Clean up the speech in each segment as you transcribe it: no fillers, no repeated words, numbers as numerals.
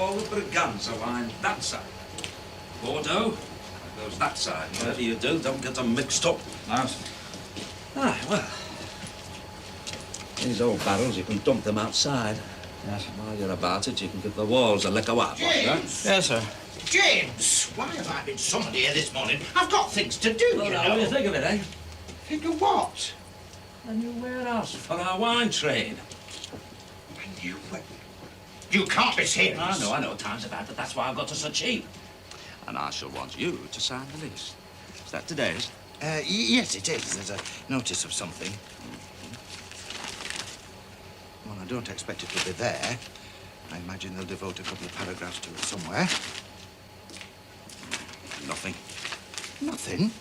all the Brigganza line that side. Bordeaux goes that side. Whatever you do, don't get them mixed up. Nice. Ah, well. These old barrels, you can dump them outside. Yes. While you're about it, you can give the walls a lick of what? James! Yes, sir. James! Why have I been summoned here this morning? I've got things to do, Well, you now, know. what do you think of it, eh? Think of what? A new warehouse for our wine trade. A new way. You can't be serious. I know. Times are bad, but that's why I've got us so cheap. And I shall want you to sign the lease. Is that today's? Yes, it is. There's a notice of something. Well, I don't expect it to be there. I imagine they'll devote a couple of paragraphs to it somewhere. Nothing. Nothing?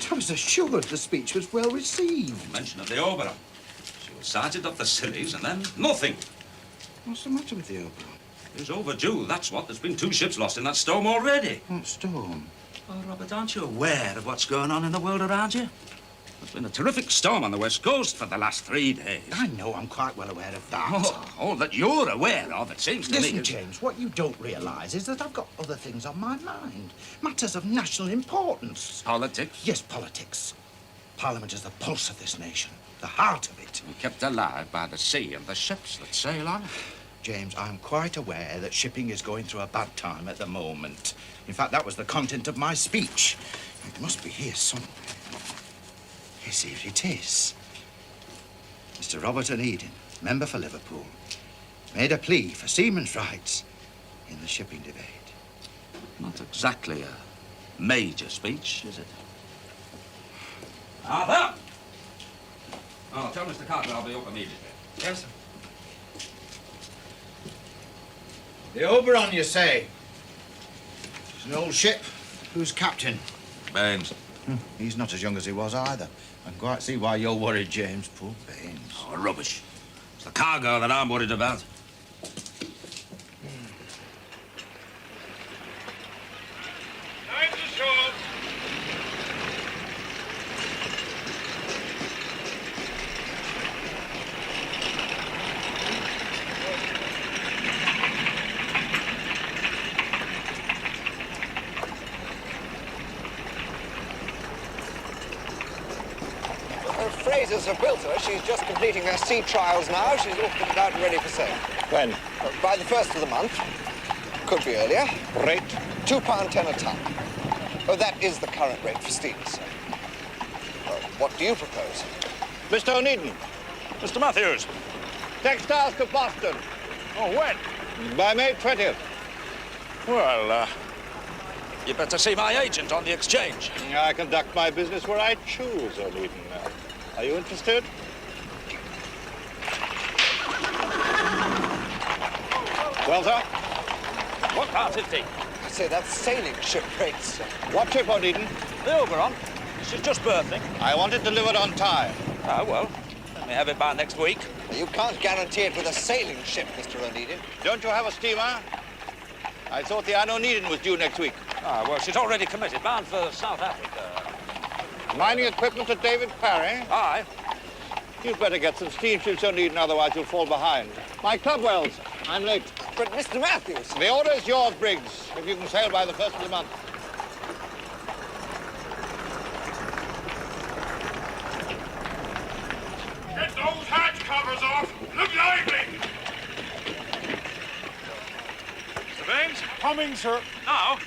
I was assured the speech was well received. Mention of the Oberon. She was sighted up the Scillies and then nothing. What's the matter with the Oberon? It's overdue, that's what. There's been 2 ships lost in that storm already. What storm? Oh, Robert, aren't you aware of what's going on in the world around you? There's been a terrific storm on the West Coast for the last 3 days. I know, I'm quite well aware of that. Oh, all that you're aware of, it seems to me. Listen, James, what you don't realise is that I've got other things on my mind. Matters of national importance. Politics? Yes, politics. Parliament is the pulse of this nation, the heart of it. And kept alive by the sea and the ships that sail on it. James, I'm quite aware that shipping is going through a bad time at the moment. In fact, that was the content of my speech. It must be here somewhere. Yes, here it is. Mr. Robert Onedin, member for Liverpool, made a plea for seamen's rights in the shipping debate. Not exactly a major speech, is it? Arthur! Oh, tell Mr. Carter I'll be up immediately. Yes, sir. The Oberon, you say? It's an old ship. Who's captain? Baines. He's not as young as he was either. I can quite see why you're worried, James. Poor Baines. Oh, rubbish. It's the cargo that I'm worried about. Time to show. Frazer's have built her. She's just completing her sea trials now. She's all fitted out and ready for sale. When? By the 1st of the month. Could be earlier. Rate £2.10 a ton. Oh, that is the current rate for steamers. What do you propose? Mr. Onedin. Mr. Matthews. Textiles to Boston. Oh, when? By May 20th. Well, you better see my agent on the exchange. I conduct my business where I choose, Onedin. Are you interested? Well, sir? What part is he? I say, that's sailing ship rates. What ship, Onedin? The Oberon. She's just berthing. I want it delivered on time. Ah, well, let me have it by next week. You can't guarantee it with a sailing ship, Mr. Onedin. Don't you have a steamer? I thought the Anne Onedin was due next week. Ah, well, she's already committed, bound for South Africa. Mining equipment to David Parry. Aye. You'd better get some steamships, Onedin, otherwise you'll fall behind. My Clubwells. I'm late. But, Mr. Matthews... The order is yours, Briggs, if you can sail by the 1st of the month. Get those hatch covers off! Look lively! Mr. Baines? Coming, sir. Now?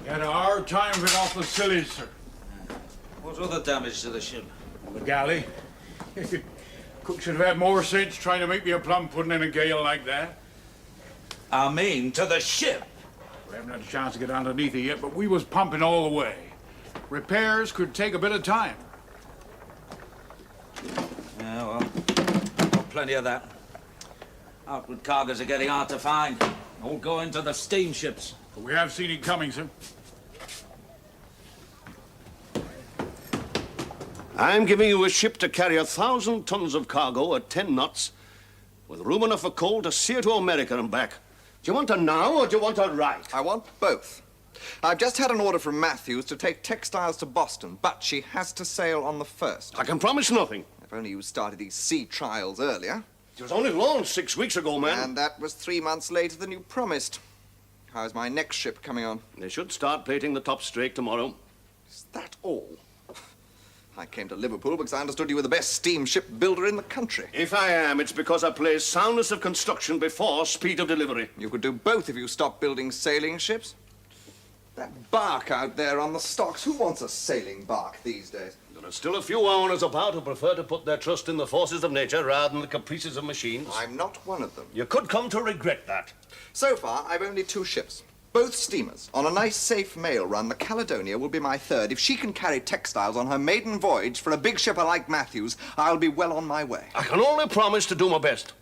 Had a hard time of it off the Scillies, sir. What other damage to the ship? The galley. Cook should have had more sense trying to make me a plum pudding in a gale like that. I mean, to the ship. We haven't had a chance to get underneath it yet, but we was pumping all the way. Repairs could take a bit of time. Yeah, well, got plenty of that. Outward cargoes are getting hard to find. All going to the steamships. But we have seen it coming, sir. I'm giving you a ship to carry 1,000 tons of cargo at 10 knots, with room enough for coal to see her to America and back. Do you want her now, or do you want her right? I want both. I've just had an order from Matthews to take textiles to Boston, but she has to sail on the 1st. I can promise nothing. If only you started these sea trials earlier. It was only launched 6 weeks ago, man. And that was 3 months later than you promised. How's my next ship coming on? They should start plating the top strake tomorrow. Is that all? I came to Liverpool because I understood you were the best steamship builder in the country. If I am, it's because I place soundness of construction before speed of delivery. You could do both if you stopped building sailing ships. That bark out there on the stocks, who wants a sailing bark these days? There are still a few owners about who prefer to put their trust in the forces of nature rather than the caprices of machines. I'm not one of them. You could come to regret that. So far, I've only 2 ships. Both steamers. On a nice, safe mail run, the Caledonia will be my 3rd. If she can carry textiles on her maiden voyage for a big shipper like Matthews, I'll be well on my way. I can only promise to do my best.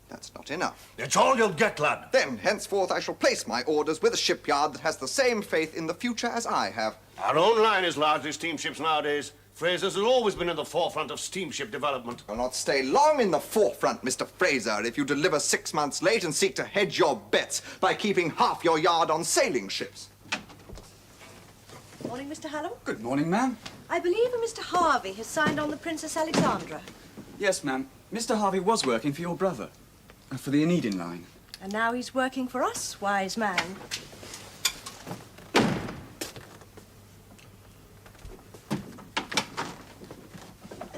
That's not enough. It's all you'll get, lad. Then, henceforth, I shall place my orders with a shipyard that has the same faith in the future as I have. Our own line is largely steamships nowadays. Fraser's has always been in the forefront of steamship development. I'll not stay long in the forefront, Mr. Frazer, if you deliver 6 months late and seek to hedge your bets by keeping half your yard on sailing ships. Morning, Mr. Hallam. Good morning, ma'am. I believe a Mr. Harvey has signed on the Princess Alexandra. Yes, ma'am. Mr. Harvey was working for your brother, for the Anne Onedin line. And now he's working for us, wise man.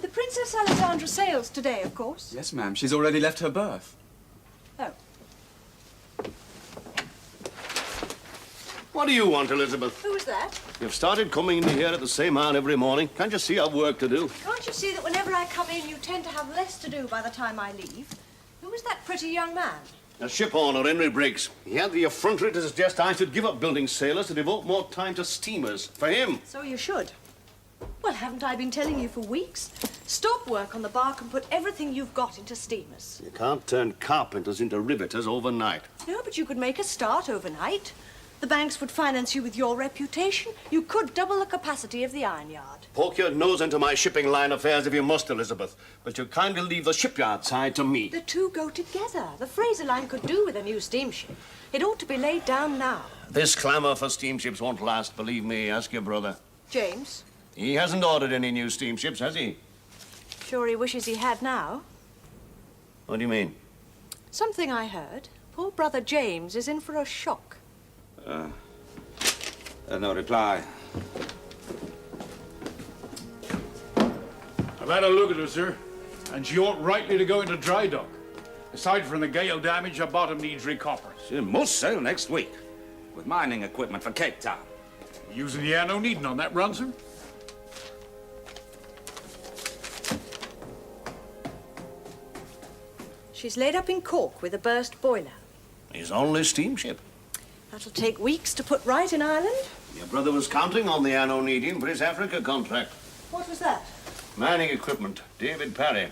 The Princess Alexandra sails today, of course. Yes, ma'am. She's already left her berth. Oh. What do you want, Elizabeth? Who was that? You've started coming in here at the same hour every morning. Can't you see I've work to do? Can't you see that whenever I come in, you tend to have less to do by the time I leave? Who was that pretty young man? A ship owner, Henry Briggs. He had the effrontery to suggest I should give up building sailors to devote more time to steamers. For him. So you should. Well, haven't I been telling you for weeks? Stop work on the bark and put everything you've got into steamers. You can't turn carpenters into riveters overnight. No, but you could make a start overnight. The banks would finance you with your reputation. You could double the capacity of the iron yard. Poke your nose into my shipping line affairs if you must, Elizabeth. But you kindly leave the shipyard side to me. The two go together. The Frazer line could do with a new steamship. It ought to be laid down now. This clamour for steamships won't last, believe me. Ask your brother. James? He hasn't ordered any new steamships, has he? Sure he wishes he had now. What do you mean? Something I heard. Poor brother James is in for a shock. No reply. I've had a look at her, sir, and she ought rightly to go into dry dock. Aside from the gale damage, her bottom needs recoppers. She must sail next week with mining equipment for Cape Town. Using the Anne Onedin on that run, sir? She's laid up in Cork with a burst boiler. His only steamship. That'll take weeks to put right in Ireland. Your brother was counting on the Anne Onedin for his Africa contract. What was that? Mining equipment, David Parry.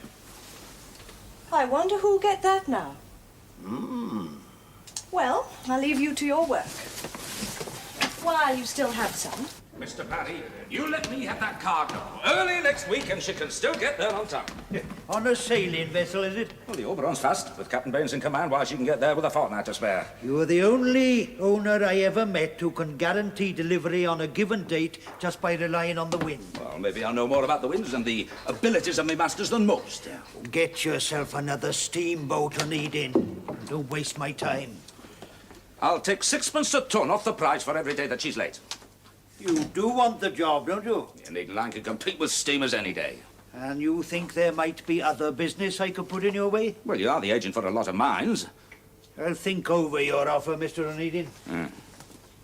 I wonder who'll get that now. Hmm. Well, I'll leave you to your work. While you still have some. Mr. Parry, you let me have that cargo early next week and she can still get there on time. On a sailing vessel, is it? Well, the Oberon's fast. With Captain Baines in command, why, she can get there with a fortnight to spare. You're the only owner I ever met who can guarantee delivery on a given date just by relying on the wind. Well, maybe I know more about the winds and the abilities of my masters than most. Get yourself another steamboat, Onedin. Don't waste my time. I'll take 6 a ton off the price for every day that she's late. You do want the job, don't you? The Onedin line can compete with steamers any day. And you think there might be other business I could put in your way? Well, you are the agent for a lot of mines. I'll think over your offer, Mr. Onedin.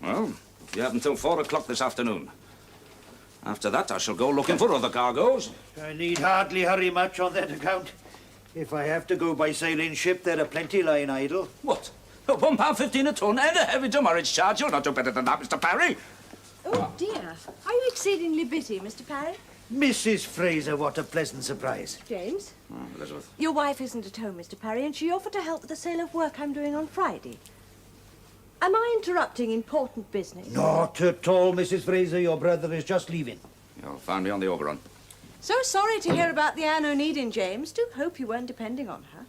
Well, you have until 4 o'clock this afternoon. After that, I shall go looking for other cargoes. I need hardly hurry much on that account. If I have to go by sailing ship, there are plenty lying idle. What? £1.15 a ton and a heavy demurrage charge? You'll not do better than that, Mr. Parry. Oh, dear. Are you exceedingly bitty, Mr. Parry? Mrs. Frazer, what a pleasant surprise. James? Elizabeth. Your wife isn't at home, Mr. Parry, and she offered to help with the sale of work I'm doing on Friday. Am I interrupting important business? Not at all, Mrs. Frazer. Your brother is just leaving. You'll find me on the Oberon. So sorry to hear about the Anne Onedin, James. Do hope you weren't depending on her.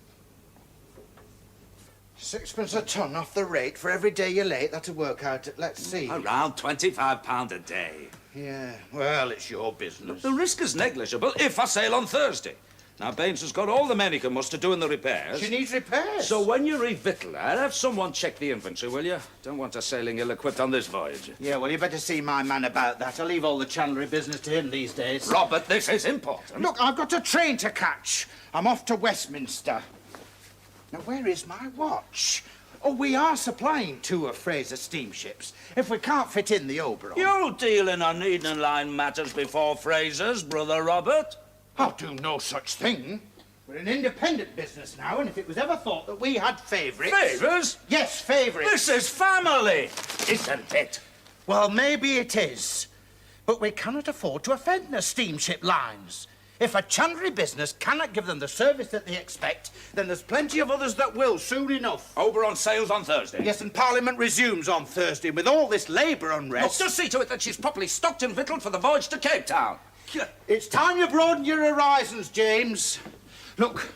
6pence a ton off the rate for every day you're late. That'll work out at, let's see. Around £25 a day. Yeah, well, it's your business. The risk is negligible if I sail on Thursday. Now, Baines has got all the men he can muster doing the repairs. She needs repairs. So when you revictual her, have someone check the inventory, will you? Don't want her sailing ill-equipped on this voyage. Yeah, well, you better see my man about that. I leave all the chandlery business to him these days. Robert, this is important. Look, I've got a train to catch. I'm off to Westminster. Now, where is my watch? Oh, we are supplying 2 of Fraser's steamships. If we can't fit in the Oberon... You deal in Onedin line matters before Fraser's, brother Robert. I'll do no such thing. We're an independent business now, and if it was ever thought that we had favourites... Favours? Yes, favourites. This is family, isn't it? Well, maybe it is. But we cannot afford to offend the steamship lines. If a chandlery business cannot give them the service that they expect, then there's plenty of others that will, soon enough. Oberon sails on Thursday. Yes, and Parliament resumes on Thursday. With all this labour unrest... Just see to it that she's properly stocked and victualled for the voyage to Cape Town. It's time you broaden your horizons, James. Look,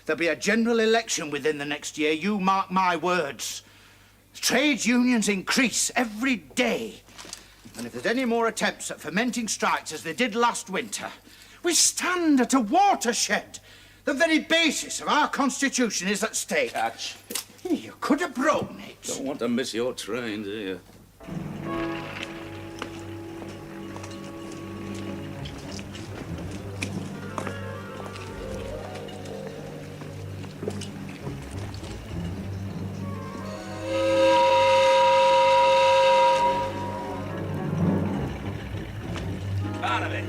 there'll be a general election within the next year, you mark my words. Trade unions increase every day. And if there's any more attempts at fomenting strikes as they did last winter, we stand at a watershed. The very basis of our constitution is at stake. Catch. You could have broken it. Don't want to miss your train, do you? Barnaby.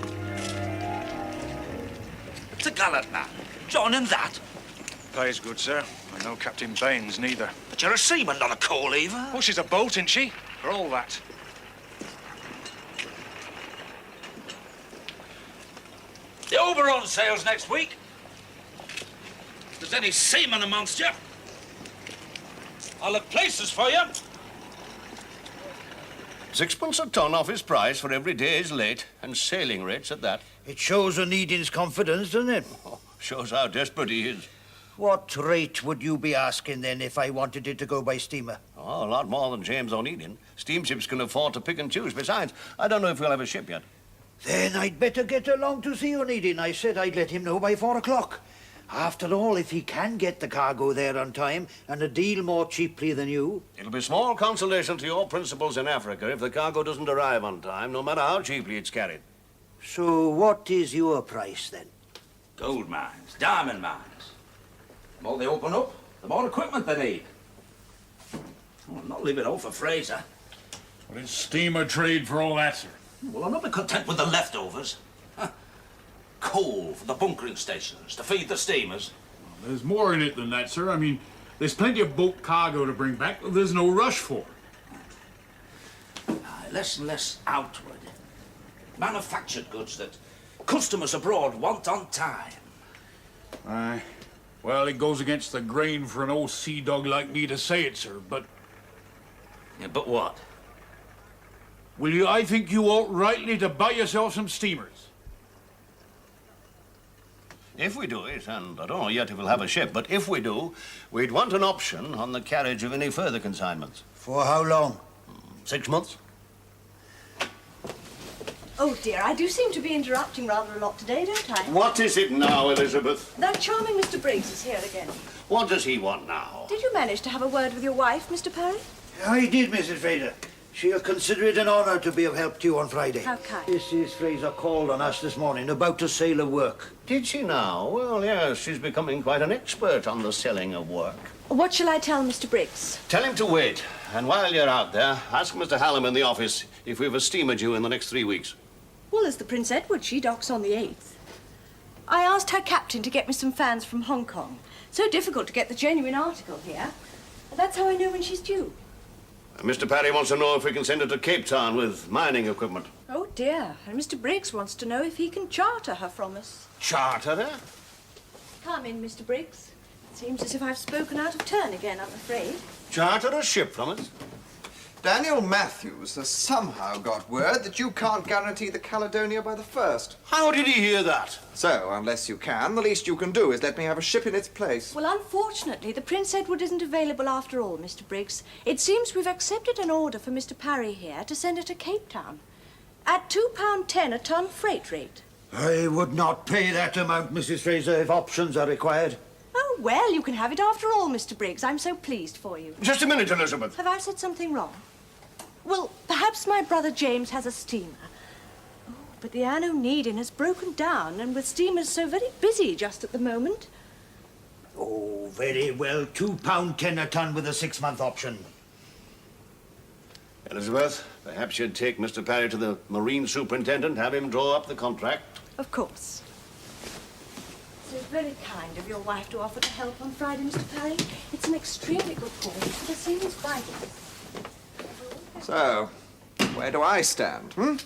It's a gallant man. John in that. Pays good, sir. I know Captain Baines neither. But you're a seaman, not a coal heaver. Oh, she's a boat, isn't she? For all that. The Oberon sails next week. If there's any seamen amongst you, I'll have places for you. 6pence a ton off his price for every day's late, and sailing rates at that. It shows Onedin's confidence, doesn't it? Oh, shows how desperate he is. What rate would you be asking, then, if I wanted it to go by steamer? Oh, a lot more than James Onedin. Steamships can afford to pick and choose. Besides, I don't know if we'll have a ship yet. Then I'd better get along to see Onedin. I said I'd let him know by 4 o'clock. After all, if he can get the cargo there on time and a deal more cheaply than you... It'll be small consolation to your principals in Africa if the cargo doesn't arrive on time, no matter how cheaply it's carried. So what is your price, then? Gold mines, diamond mines. The more they open up, the more equipment they need. Oh, I'm not leaving it all for Frazer. What is steamer trade for all that, sir? Well, I'll not be content with the leftovers. Huh. Coal for the bunkering stations to feed the steamers. Well, there's more in it than that, sir. I mean, there's plenty of boat cargo to bring back that there's no rush for. Less and less outward. Manufactured goods that customers abroad want on time. Aye. Well, it goes against the grain for an old sea dog like me to say it, sir, but... Yeah, but what? I think you ought rightly to buy yourself some steamers. If we do it, and I don't know yet if we'll have a ship, but if we do, we'd want an option on the carriage of any further consignments. For how long? 6 months. Oh, dear, I do seem to be interrupting rather a lot today, don't I? What is it now, Elizabeth? That charming Mr. Briggs is here again. What does he want now? Did you manage to have a word with your wife, Mr. Perry? I did, Mrs. Fraser. She'll consider it an honour to be of help to you on Friday. How kind. Mrs. Fraser called on us this morning about a sale of work. Did she now? Well, yes, she's becoming quite an expert on the selling of work. What shall I tell Mr. Briggs? Tell him to wait, and while you're out there, ask Mr. Hallam in the office if we've a steamer due in the next 3 weeks. Well, there's the Prince Edward. She docks on the 8th. I asked her captain to get me some fans from Hong Kong. So difficult to get the genuine article here. That's how I know when she's due. Mr. Parry wants to know if we can send her to Cape Town with mining equipment. Oh, dear. And Mr. Briggs wants to know if he can charter her from us. Charter her? Come in, Mr. Briggs. Seems as if I've spoken out of turn again, I'm afraid. Charter a ship from us? Daniel Matthews has somehow got word that you can't guarantee the Caledonia by the 1st. How did he hear that? So, unless you can, the least you can do is let me have a ship in its place. Well, unfortunately, the Prince Edward isn't available after all, Mr. Briggs. It seems we've accepted an order for Mr. Parry here to send her to Cape Town at £2.10 a ton freight rate. I would not pay that amount, Mrs. Fraser, if options are required. Oh, well, you can have it after all, Mr. Briggs. I'm so pleased for you. Just a minute, Elizabeth. Have I said something wrong? Well, perhaps my brother James has a steamer. Oh, but the Anne Onedin has broken down, and with steamers so very busy just at the moment. Oh, very well. £2.10 a ton with a 6-month option. Elizabeth, perhaps you'd take Mr. Parry to the Marine Superintendent, have him draw up the contract. Of course. It's very kind of your wife to offer to help on Friday, Mr. Parry. It's an extremely good cause for the seaman's vitals. So, where do I stand,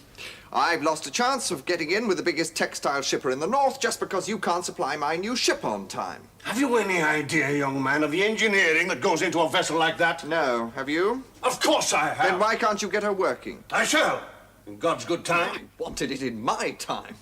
I've lost a chance of getting in with the biggest textile shipper in the north just because you can't supply my new ship on time. Have you any idea, young man, of the engineering that goes into a vessel like that? No, have you? Of course I have. Then why can't you get her working? I shall. In God's good time. I wanted it in my time.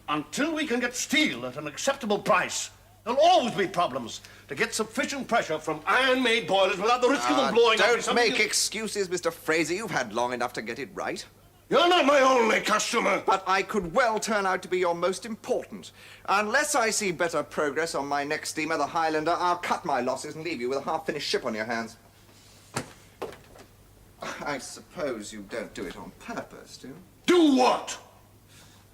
Until we can get steel at an acceptable price, there'll always be problems to get sufficient pressure from iron-made boilers without the risk of them blowing up. Don't make excuses, Mr. Frazer. You've had long enough to get it right. You're not my only customer. But I could well turn out to be your most important. Unless I see better progress on my next steamer, the Highlander, I'll cut my losses and leave you with a half-finished ship on your hands. I suppose you don't do it on purpose, do you? Do what?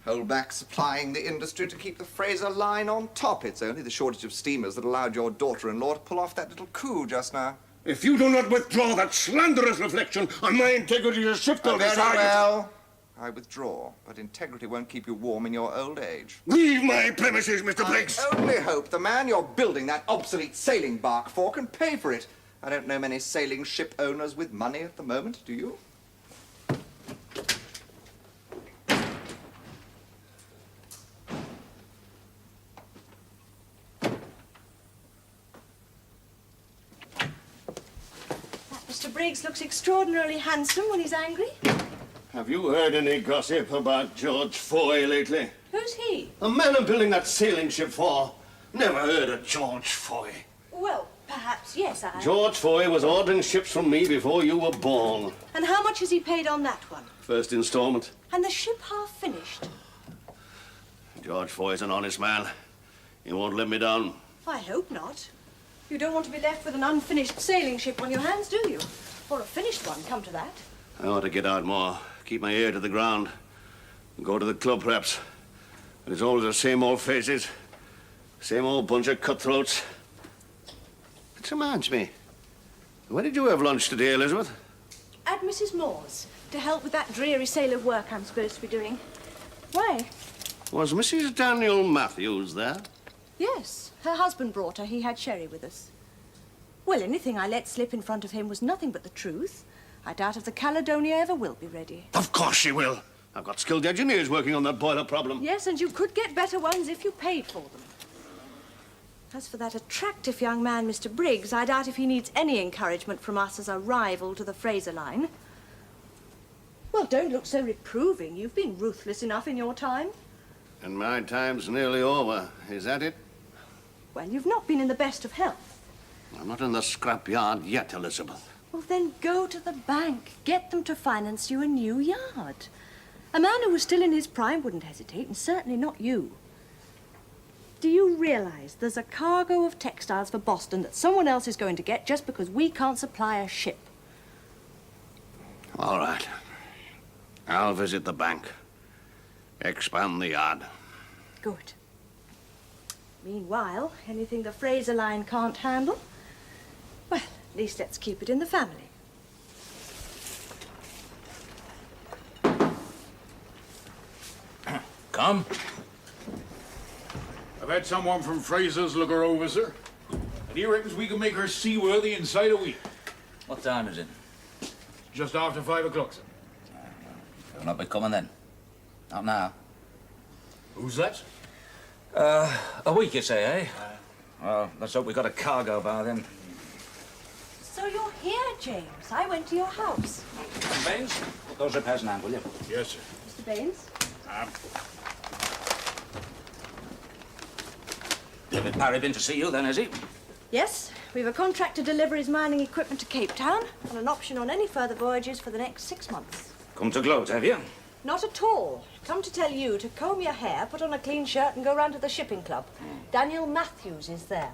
Hold back supplying the industry to keep the Fraser line on top. It's only the shortage of steamers that allowed your daughter-in-law to pull off that little coup just now. If you do not withdraw that slanderous reflection on my integrity as ship builder, Very well. I withdraw, but integrity won't keep you warm in your old age. Leave my premises, Mr. Briggs. I only hope the man you're building that obsolete sailing bark for can pay for it. I don't know many sailing ship owners with money at the moment, do you? Mr. Briggs looks extraordinarily handsome when he's angry. Have you heard any gossip about George Fowey lately? Who's he? The man I'm building that sailing ship for. Never heard of George Fowey. Well, perhaps, yes, I... George Fowey was ordering ships from me before you were born. And how much has he paid on that one? First installment. And the ship half finished? George Fowey's an honest man. He won't let me down. I hope not. You don't want to be left with an unfinished sailing ship on your hands, do you? Or a finished one, come to that. I ought to get out more. Keep my ear to the ground. Go to the club, perhaps. But it's always the same old faces. Same old bunch of cutthroats. It reminds me. Where did you have lunch today, Elizabeth? At Mrs. Moore's, to help with that dreary sailor work I'm supposed to be doing. Why? Was Mrs. Daniel Matthews there? Yes, her husband brought her. He had sherry with us. Well, anything I let slip in front of him was nothing but the truth. I doubt if the Caledonia ever will be ready. Of course she will. I've got skilled engineers working on that boiler problem. Yes, and you could get better ones if you paid for them. As for that attractive young man, Mr. Briggs, I doubt if he needs any encouragement from us as a rival to the Fraser line. Well, don't look so reproving. You've been ruthless enough in your time. And my time's nearly over. Is that it? Well, you've not been in the best of health. I'm not in the scrapyard yet, Elizabeth. Well, then go to the bank. Get them to finance you a new yard. A man who was still in his prime wouldn't hesitate, and certainly not you. Do you realize there's a cargo of textiles for Boston that someone else is going to get just because we can't supply a ship? All right. I'll visit the bank. Expand the yard. Good. Meanwhile, anything the Fraser line can't handle, well, at least let's keep it in the family. Come. I've had someone from Frazer's look her over, sir. And he reckons we can make her seaworthy inside a week. What time is it? Just after 5 o'clock, sir. You'll not be coming then? Not now. Who's that? A week, you say, eh? Well, let's hope we got a cargo by then. So you're here, James. I went to your house. Mr. Baines, put those repairs in hand, will you? Yes, sir. Mr. Baines? David Parry been to see you then, has he? Yes, we've a contract to deliver his mining equipment to Cape Town and an option on any further voyages for the next 6 months. Come to gloat, have you? Not at all. Come to tell you to comb your hair, put on a clean shirt and go round to the shipping club. Daniel Matthews is there.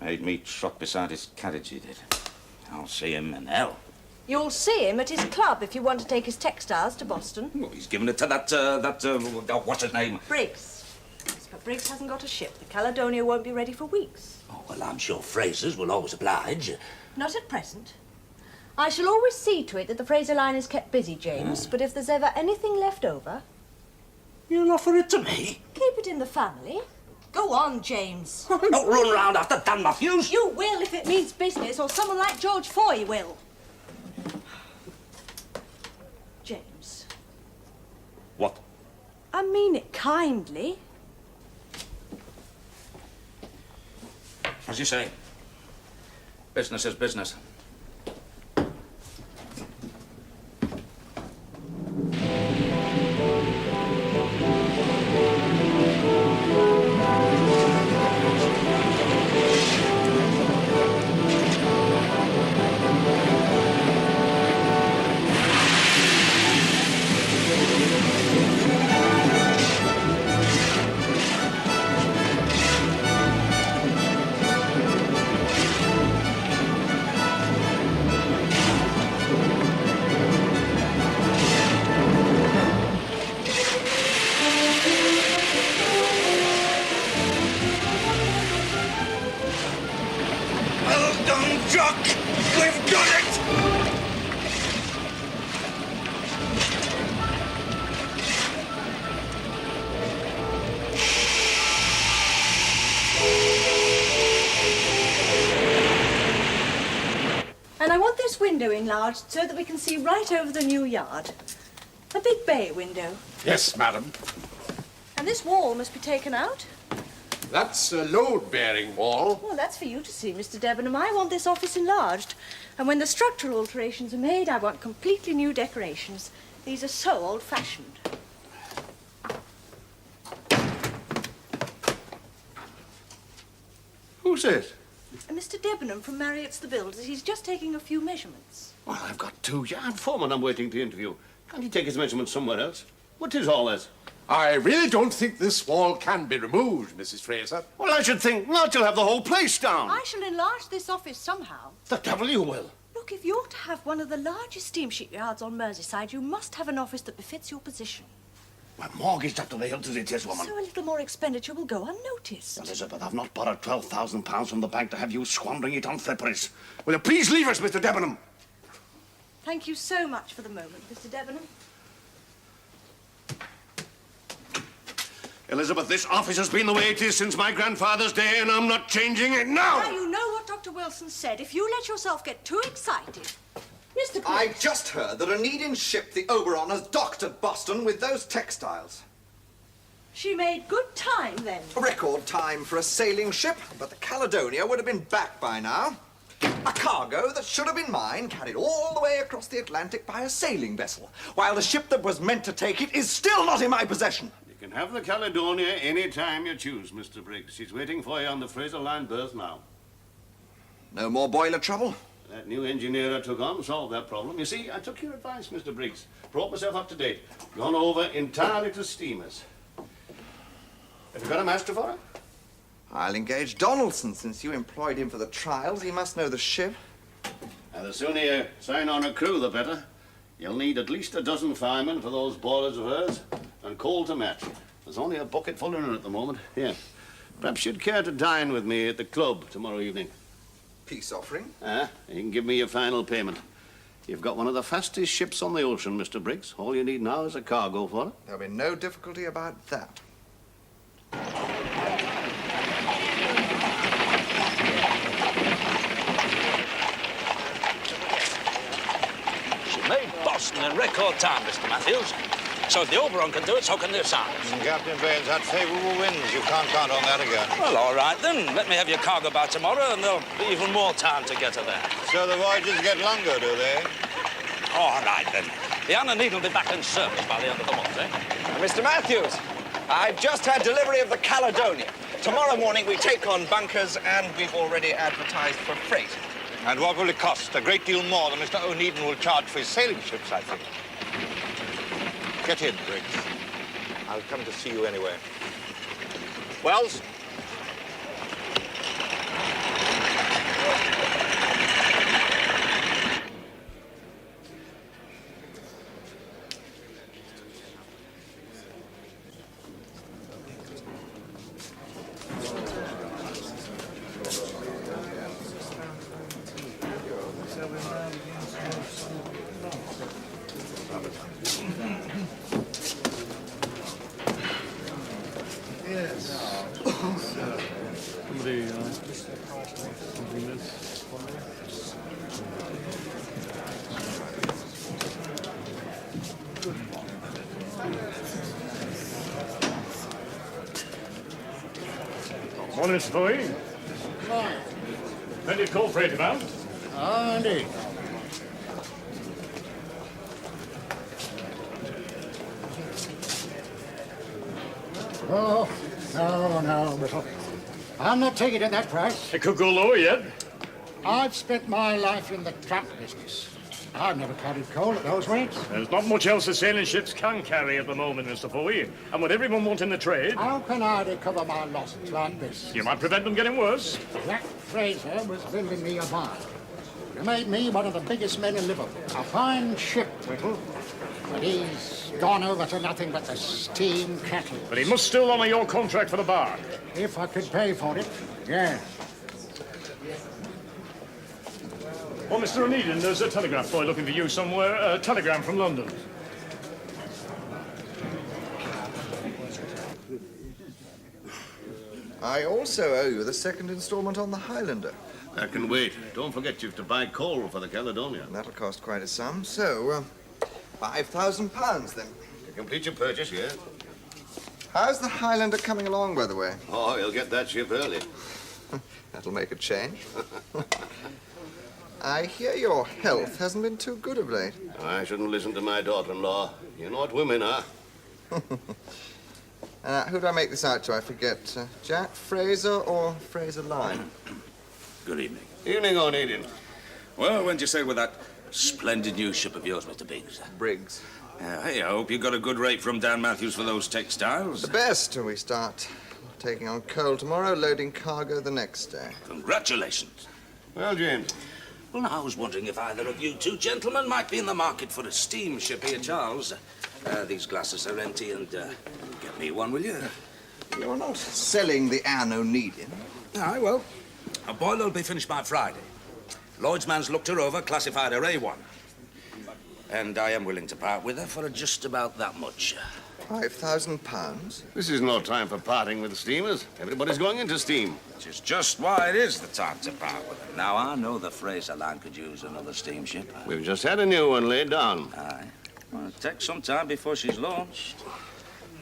Made me trot beside his carriage, he did. I'll see him in hell. You'll see him at his club if you want to take his textiles to Boston. Well, he's given it to what's his name? Briggs. Yes, but Briggs hasn't got a ship. The Caledonia won't be ready for weeks. Oh, well, I'm sure Frazer's will always oblige. Not at present. I shall always see to it that the Frazer line is kept busy, James, but if there's ever anything left over... You'll offer it to me? Keep it in the family. Go on, James. Not run round after Dan Matthews. You will if it means business, or someone like George Fowey will. James. What? I mean it kindly. As you say, business is business. And I want this window enlarged so that we can see right over the new yard. A big bay window. Yes, madam. And this wall must be taken out. That's a load-bearing wall. Well, that's for you to see, Mr. Debenham. I want this office enlarged. And when the structural alterations are made, I want completely new decorations. These are so old-fashioned. Who's it? Mr. Debenham from Marriott's the Builders. He's just taking a few measurements. Well, I've got 2 yard foremen I'm waiting to interview. Can't he take his measurements somewhere else? What is all this? I really don't think this wall can be removed, Mrs. Frazer. Well, I should think not. You'll have the whole place down. I shall enlarge this office somehow. The devil you will. Look, if you're to have one of the largest steamship yards on Merseyside, you must have an office that befits your position. We're mortgaged up to the hilt as it is, woman. So a little more expenditure will go unnoticed. Elizabeth, I've not borrowed £12,000 from the bank to have you squandering it on fripperies. Will you please leave us, Mr. Debenham? Thank you so much for the moment, Mr. Debenham. Elizabeth, this office has been the way it is since my grandfather's day, and I'm not changing it now. Now, you know what Dr. Wilson said. If you let yourself get too excited... Mr. I just heard that Onedin's ship, the Oberon, has docked at Boston with those textiles. She made good time, then. Record time for a sailing ship, but the Caledonia would have been back by now. A cargo that should have been mine, carried all the way across the Atlantic by a sailing vessel, while the ship that was meant to take it is still not in my possession. You can have the Caledonia any time you choose, Mr. Briggs. She's waiting for you on the Frazer line berth now. No more boiler trouble? That new engineer I took on solved that problem. You see, I took your advice, Mr. Briggs. Brought myself up to date. Gone over entirely to steamers. Have you got a master for her? I'll engage Donaldson, since you employed him for the trials. He must know the ship. And the sooner you sign on a crew, the better. You'll need at least a dozen firemen for those boilers of hers, and coal to match. There's only a bucket full in her at the moment. Here. Perhaps you'd care to dine with me at the club tomorrow evening. Peace offering? You can give me your final payment. You've got one of the fastest ships on the ocean, Mr. Briggs. All you need now is a cargo for it. There'll be no difficulty about that. She made Boston in record time, Mr. Matthews. So if the Oberon can do it, so can this ours. Captain Fowey's had favourable winds. You can't count on that again. Well, all right, then. Let me have your cargo by tomorrow, and there'll be even more time to get her there. So the voyages get longer, do they? All right, then. The Anne Onedin will be back in service by the end of the month, eh? Mr. Matthews, I've just had delivery of the Caledonia. Tomorrow morning we take on bunkers, and we've already advertised for freight. And what will it cost? A great deal more than Mr. Onedin will charge for his sailing ships, I think. Get in, Briggs. I'll come to see you anyway. Wells? Morning, Mr. Fowey. Plenty of coal freight about. Ah, indeed. Oh, no, Brittle. I'm not taking it at that price. It could go lower yet. I've spent my life in the tramp business. I've never carried coal at those weights. There's not much else the sailing ships can carry at the moment, Mr. Fowey. And with everyone wanting the trade, How can I recover my losses like this? you might prevent them getting worse. Jack Frazer was building me a barn. He made me one of the biggest men in Liverpool. A fine ship, Brittle. But he's gone over to nothing but the steam cattle. But he must still honour your contract for the bar. If I could pay for it, yeah. Well, Mr. Onedin, there's a telegraph boy looking for you somewhere. A telegram from London. I also owe you the second installment on the Highlander. That can wait. Don't forget you've to buy coal for the Caledonia. That'll cost quite a sum. So, £5,000 then. To complete your purchase, yes. How's the Highlander coming along, by the way? Oh, you'll get that ship early. That'll make a change. I hear your health hasn't been too good of late. I shouldn't listen to my daughter-in-law. You know what women are. Who do I make this out to? I forget. Jack Frazer or Frazer Line? Good evening. Evening, Onedin. Well, when did you sail with that splendid new ship of yours, Mr. Briggs? Briggs. Hey, I hope you got a good rate from Dan Matthews for those textiles. The best. We start taking on coal tomorrow, loading cargo the next day. Congratulations. Well, James. Well, now, I was wondering if either of you two gentlemen might be in the market for a steamship here, Charles. These glasses are empty, and get me one, will you? You're not selling the Anne Onedin. Aye, well, a boiler will be finished by Friday. Lloyd's man's looked her over, classified her A1. And I am willing to part with her for just about that much. £5,000? This is no time for parting with steamers. Everybody's going into steam. Which is just why it is the time to part with her. Now, I know the Frazer line could use another steamship. We've just had a new one laid down. Aye. Well, it'll take some time before she's launched.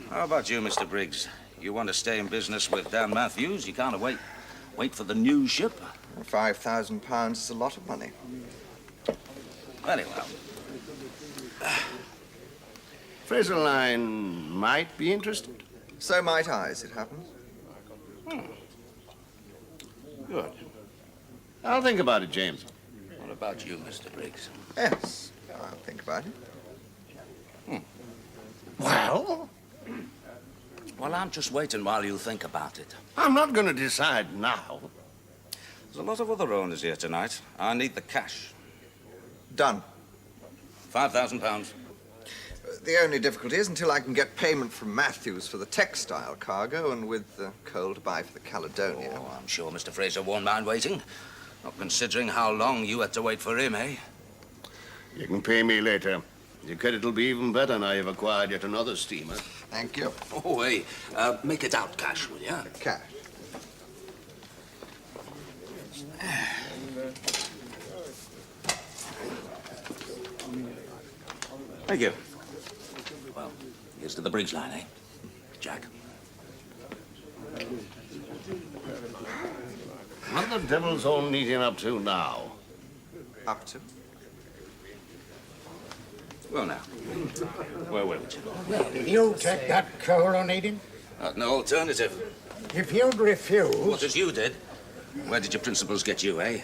How about you, Mr. Briggs? You want to stay in business with Dan Matthews? You can't wait for the new ship. £5,000 is a lot of money. Very well. Frazer Line might be interested. So might I, as it happens. Good. I'll think about it, James. What about you, Mr. Briggs? Yes, I'll think about it. Well? Well, I'm just waiting while you think about it. I'm not going to decide now. There's a lot of other owners here tonight. I need the cash. Done. £5,000. The only difficulty is until I can get payment from Matthews for the textile cargo and with the coal to buy for the Caledonia. Oh, I'm sure Mr. Frazer won't mind waiting. Not considering how long you had to wait for him, eh? You can pay me later. Your credit will be even better now you've acquired yet another steamer. Thank you. Oh, hey, make it out cash, will you? Cash. Thank you. Well, this to the Briggs line, eh? Jack. What the devil's Onedin up to now? Up to? Well, now, where will you? Well, did you take that coal, Onedin? No alternative. If you'd refuse... What as you did? Where did your principals get you, eh?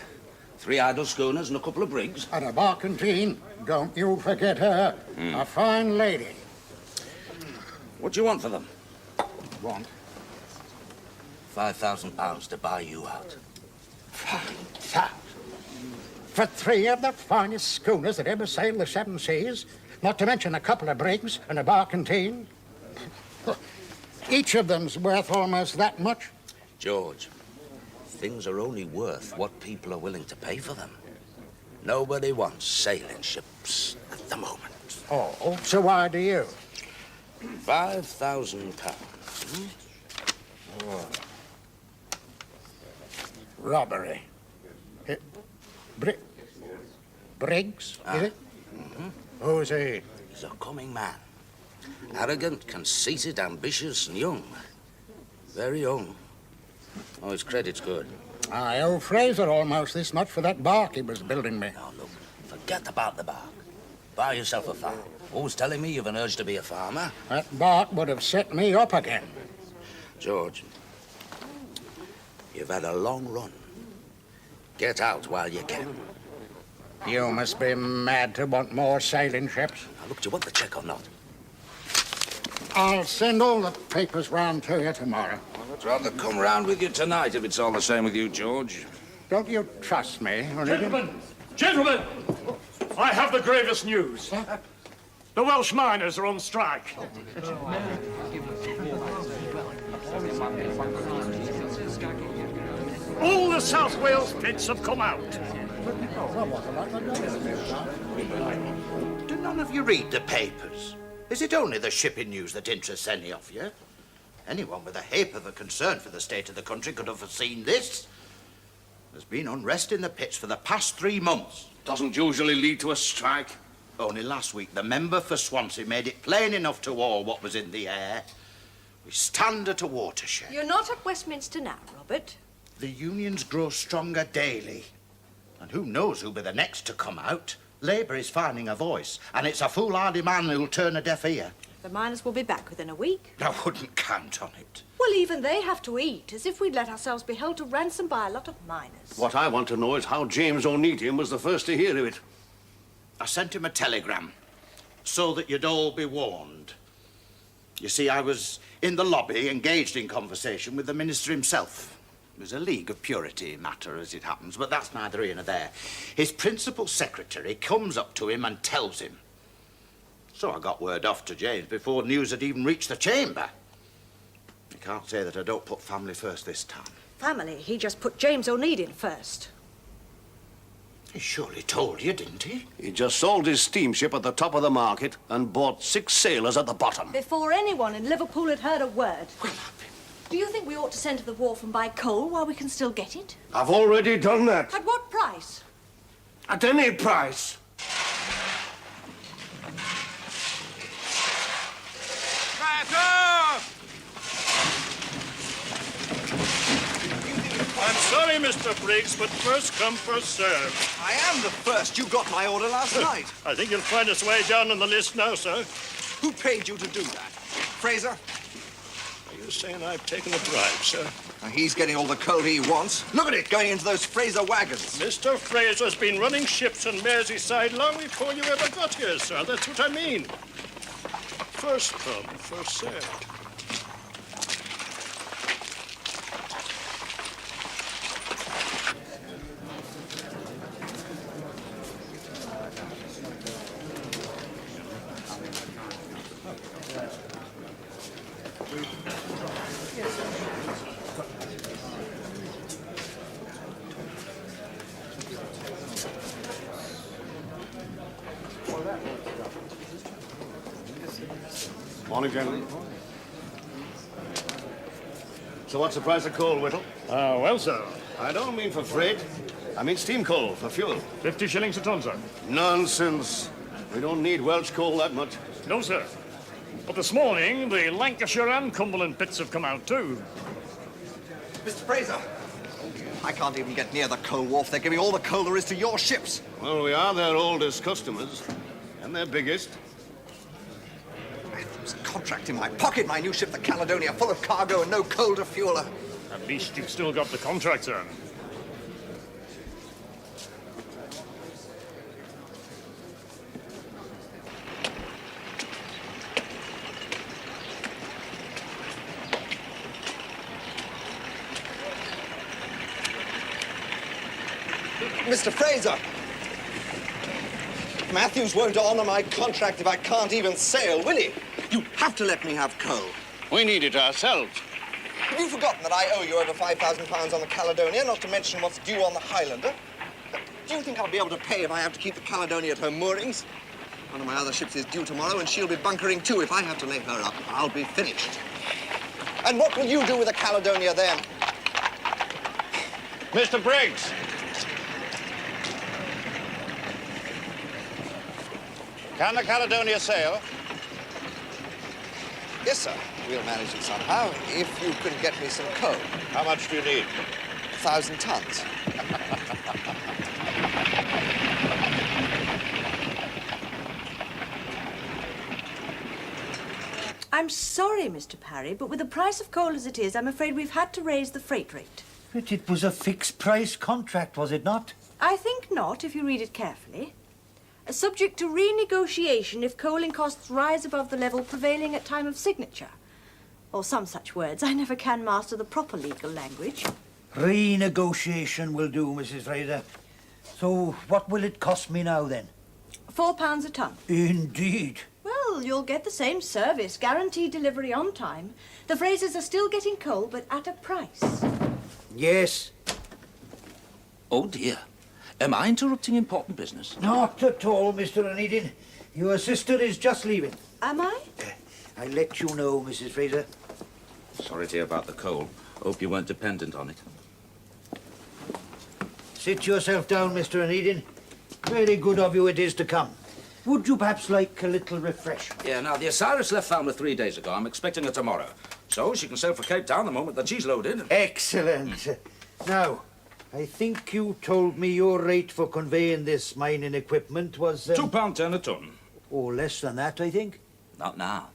3 idle schooners and a couple of brigs? And a barkentine. Don't you forget her. A fine lady. What do you want for them? Want? £5,000 to buy you out. 5,000? For 3 of the finest schooners that ever sailed the 7 seas? Not to mention a couple of brigs and a barkentine? Each of them's worth almost that much. George, things are only worth what people are willing to pay for them. Nobody wants sailing ships at the moment. Oh, so why do you? £5,000. Oh. Robbery. Briggs, is it? Who's he? He's a coming man. Arrogant, conceited, ambitious, and young. Very young. Oh, his credit's good. I owe Frazer almost this much for that bark he was building me. Now, look, forget about the bark. Buy yourself a farm. Always telling me you've an urge to be a farmer. That bark would have set me up again. George, you've had a long run. Get out while you can. You must be mad to want more sailing ships. Now, look, do you want the cheque or not? I'll send all the papers round to you tomorrow. Well, I'd rather come round with you tonight if it's all the same with you, George. Don't you trust me? Gentlemen, I have the gravest news. The Welsh miners are on strike. All the South Wales pits have come out. Do none of you read the papers? Is it only the shipping news that interests any of you? Anyone with a ha'porth of a concern for the state of the country could have foreseen this. There's been unrest in the pits for the past 3 months. Doesn't usually lead to a strike. Only last week, the member for Swansea made it plain enough to all what was in the air. We stand at a watershed. You're not at Westminster now, Robert. The unions grow stronger daily. And who knows who'll be the next to come out? Labour is finding a voice, and it's a foolhardy man who'll turn a deaf ear. The miners will be back within a week. I wouldn't count on it. Well, even they have to eat, as if we'd let ourselves be held to ransom by a lot of miners. What I want to know is how James Onedin was the first to hear of it. I sent him a telegram so that you'd all be warned. You see, I was in the lobby engaged in conversation with the minister himself. It was a League of Purity matter, as it happens, but that's neither here nor there. His principal secretary comes up to him and tells him. So I got word off to James before news had even reached the chamber. You can't say that I don't put family first this time. Family? He just put James Onedin first. He surely told you, didn't he? He just sold his steamship at the top of the market and bought 6 sailors at the bottom. Before anyone in Liverpool had heard a word. Do you think we ought to send to the wharf and buy coal while we can still get it? I've already done that. At what price? At any price. I'm sorry, Mr. Briggs, but first come, first served. I am the first. You got my order last night. I think you'll find us way down on the list now, sir. Who paid you to do that? Frazer? Are you saying I've taken a bribe, sir? Now, he's getting all the coal he wants. Look at it, going into those Frazer wagons. Mr. Fraser's been running ships on Merseyside long before you ever got here, sir. That's what I mean. First come, first served. Morning, gentlemen. So what's the price of coal, Whittle? Well, sir. I don't mean for freight. I mean steam coal for fuel. 50 shillings a ton, sir. Nonsense. We don't need Welsh coal that much. No, sir. But this morning, the Lancashire and Cumberland pits have come out too. Mr. Frazer, I can't even get near the coal wharf. They're giving all the coal there is to your ships. Well, we are their oldest customers, and their biggest. There's a contract in my pocket. My new ship, the Caledonia, full of cargo and no coal to fuel her. At least you've still got the contract, sir. Mr. Frazer! Matthews won't honor my contract if I can't even sail, will he? You have to let me have coal. We need it ourselves. Have you forgotten that I owe you over £5,000 on the Caledonia, not to mention what's due on the Highlander? Do you think I'll be able to pay if I have to keep the Caledonia at her moorings? One of my other ships is due tomorrow, and she'll be bunkering too. If I have to lay her up, I'll be finished. And what will you do with the Caledonia then? Mr. Briggs! Can the Caledonia sail? Yes, sir. We'll manage it somehow, if you can get me some coal. How much do you need? 1,000 tons. I'm sorry, Mr. Parry, but with the price of coal as it is, I'm afraid we've had to raise the freight rate. But it was a fixed-price contract, was it not? I think not, if you read it carefully. Subject to renegotiation if coaling costs rise above the level prevailing at time of signature. Or some such words. I never can master the proper legal language. Renegotiation will do, Mrs. Fraser. So what will it cost me now, then? £4 a ton. Indeed. Well, you'll get the same service, guaranteed delivery on time. The Frasers are still getting coal, but at a price. Yes. Oh, dear. Am I interrupting important business? Not at all, Mr. Onedin. Your sister is just leaving. Am I? I'll let you know, Mrs. Fraser. Sorry to hear about the coal. Hope you weren't dependent on it. Sit yourself down, Mr. Onedin. Very good of you it is to come. Would you perhaps like a little refreshment? Yeah, now, the Osiris left Falmouth 3 days ago. I'm expecting her tomorrow. So she can sail for Cape Town the moment that she's loaded. Excellent. Now, I think you told me your rate for conveying this mining equipment was... £2.10 a ton. Oh, less than that, I think. Not now.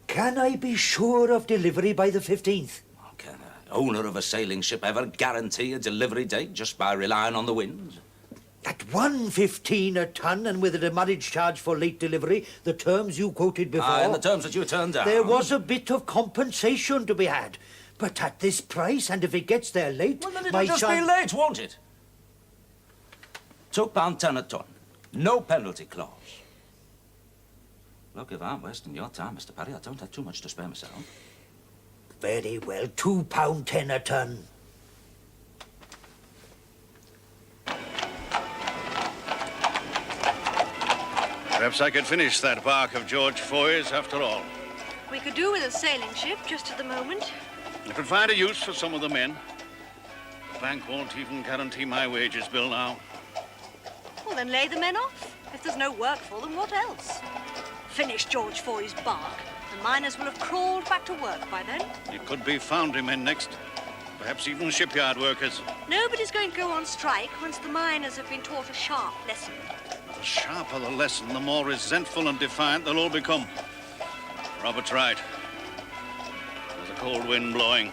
Can I be sure of delivery by the 15th? Oh, can an owner of a sailing ship ever guarantee a delivery date just by relying on the winds? At $1.15 a ton and with a demurrage charge for late delivery, the terms you quoted before... And the terms that you turned down. There was a bit of compensation to be had. But at this price, and if it gets there late... Well, then it'll just be late, won't it? £2.10 a ton. No penalty clause. Look, if I'm wasting your time, Mr. Parry, I don't have too much to spare myself. Very well, £2.10 a ton. Perhaps I could finish that bark of George Fowey's after all. We could do with a sailing ship just at the moment. I could find a use for some of the men. The bank won't even guarantee my wages bill now. Well, then lay the men off. If there's no work for them, what else? Finish George Fowey's bark. The miners will have crawled back to work by then. It could be foundry men next. Perhaps even shipyard workers. Nobody's going to go on strike once the miners have been taught a sharp lesson. The sharper the lesson, the more resentful and defiant they'll all become. Robert's right. There's a cold wind blowing.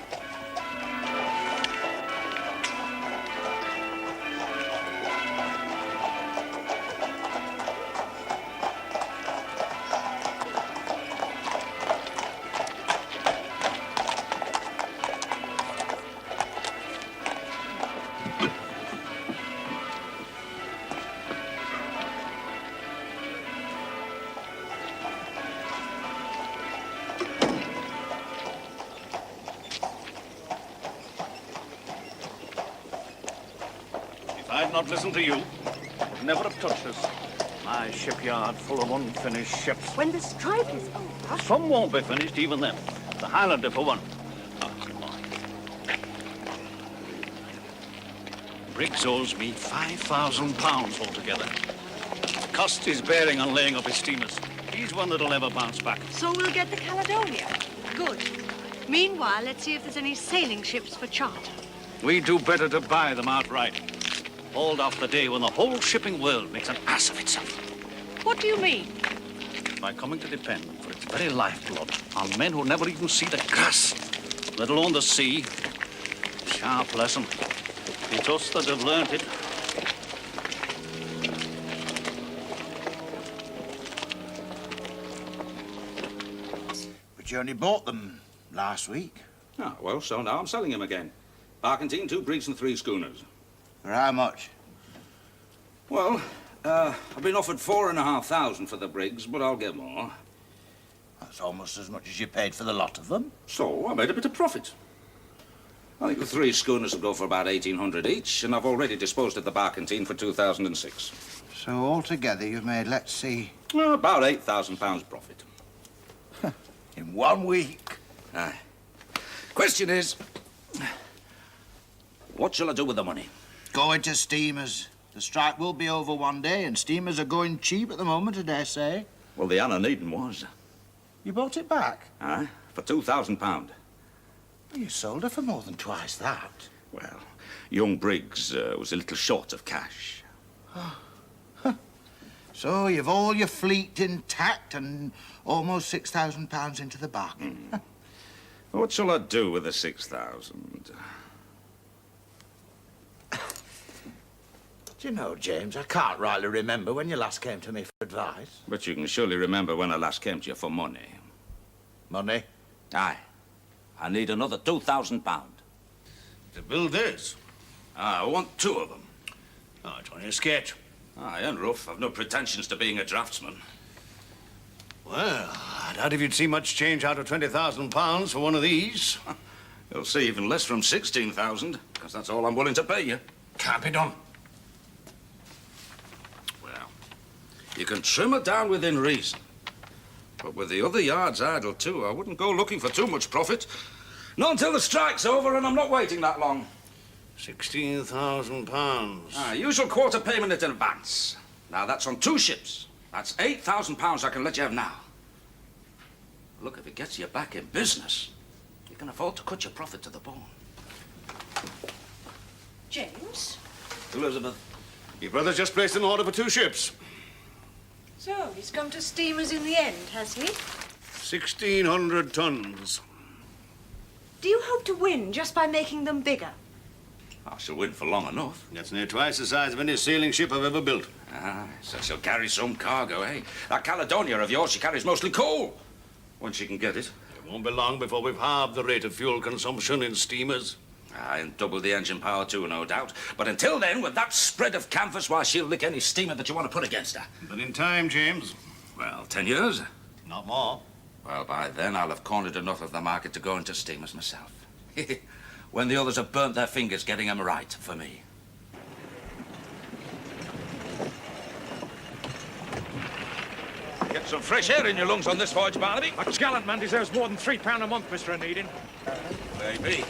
I'd not listened to you. Never have touched us. My shipyard full of unfinished ships. When the strike is over... Some won't be finished even then. The Highlander for one. Oh, come on. Briggs owes me £5,000 altogether. The cost he's bearing on laying up his steamers. He's one that'll never bounce back. So we'll get the Caledonia. Good. Meanwhile, let's see if there's any sailing ships for charter. We'd do better to buy them outright. Hold off the day when the whole shipping world makes an ass of itself. What do you mean? By coming to depend for its very lifeblood on men who never even see the grass, let alone the sea. Sharp lesson. It's us that have learnt it. But you only bought them last week. Ah, well, so now I'm selling him again. Barkentine, 2 Briggs and 3 schooners. For how much? Well, I've been offered 4,500 for the Briggs, but I'll get more. That's almost as much as you paid for the lot of them. So I made a bit of profit. I think the 3 schooners will go for about 1,800 each, and I've already disposed of the Barkentine for 2,006. So altogether you've made, let's see... About £8,000 profit. in 1 week. Aye. Question is, what shall I do with the money? Go into steamers. The strike will be over one day, and steamers are going cheap at the moment, I dare say. Well, the Anne Onedin was. You bought it back? Aye, for £2,000. Well, you sold her for more than twice that. Well, young Briggs was a little short of cash. So you've all your fleet intact and almost £6,000 into the bargain. What shall I do with the 6,000? Do you know, James, I can't rightly remember when you last came to me for advice. But you can surely remember when I last came to you for money. Money? Aye. I need another £2,000. To build this? I want 2 of them. Oh, it's only a sketch. Aye, and rough. I've no pretensions to being a draftsman. Well, I doubt if you'd see much change out of £20,000 for one of these. You'll see even less from 16,000, because that's all I'm willing to pay you. Can't be done. Well, you can trim it down within reason. But with the other yards idle, too, I wouldn't go looking for too much profit. Not until the strike's over, and I'm not waiting that long. £16,000. Usual quarter payment in advance. Now, that's on 2 ships. That's £8,000 I can let you have now. Look, if it gets you back in business, you can afford to cut your profit to the bone. James? Elizabeth. Your brother's just placed an order for 2 ships. So, he's come to steamers in the end, has he? 1,600 tons. Do you hope to win just by making them bigger? I shall win for long enough. That's near twice the size of any sailing ship I've ever built. So she'll carry some cargo, eh? That Caledonia of yours, she carries mostly coal. When she can get it. It won't be long before we've halved the rate of fuel consumption in steamers. And double the engine power, too, no doubt. But until then, with that spread of canvas, why, she'll lick any steamer that you want to put against her. But in time, James. Well, 10 years. Not more. Well, by then, I'll have cornered enough of the market to go into steamers myself. When the others have burnt their fingers getting them right for me. Get some fresh air in your lungs on this voyage, Barnaby. A gallant man deserves more than £3 a month, Mr. Onedin. Maybe.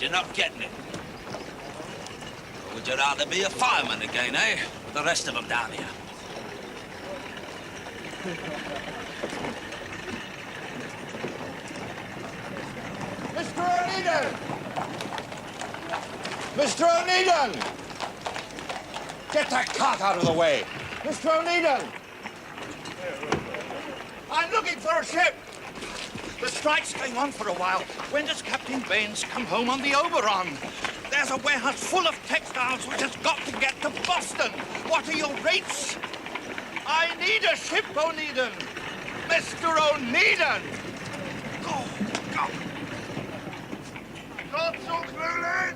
You're not getting it. Or would you rather be a fireman again, eh? With the rest of them down here. Mr. Onedin! Mr. Onedin! Get that cart out of the way! Mr. Onedin! I'm looking for a ship! The strike's going on for a while. When does Captain Baines come home on the Oberon? There's a warehouse full of textiles which has got to get to Boston. What are your rates? I need a ship, Onedin. Mr. Onedin! Go, go. Not so clearly!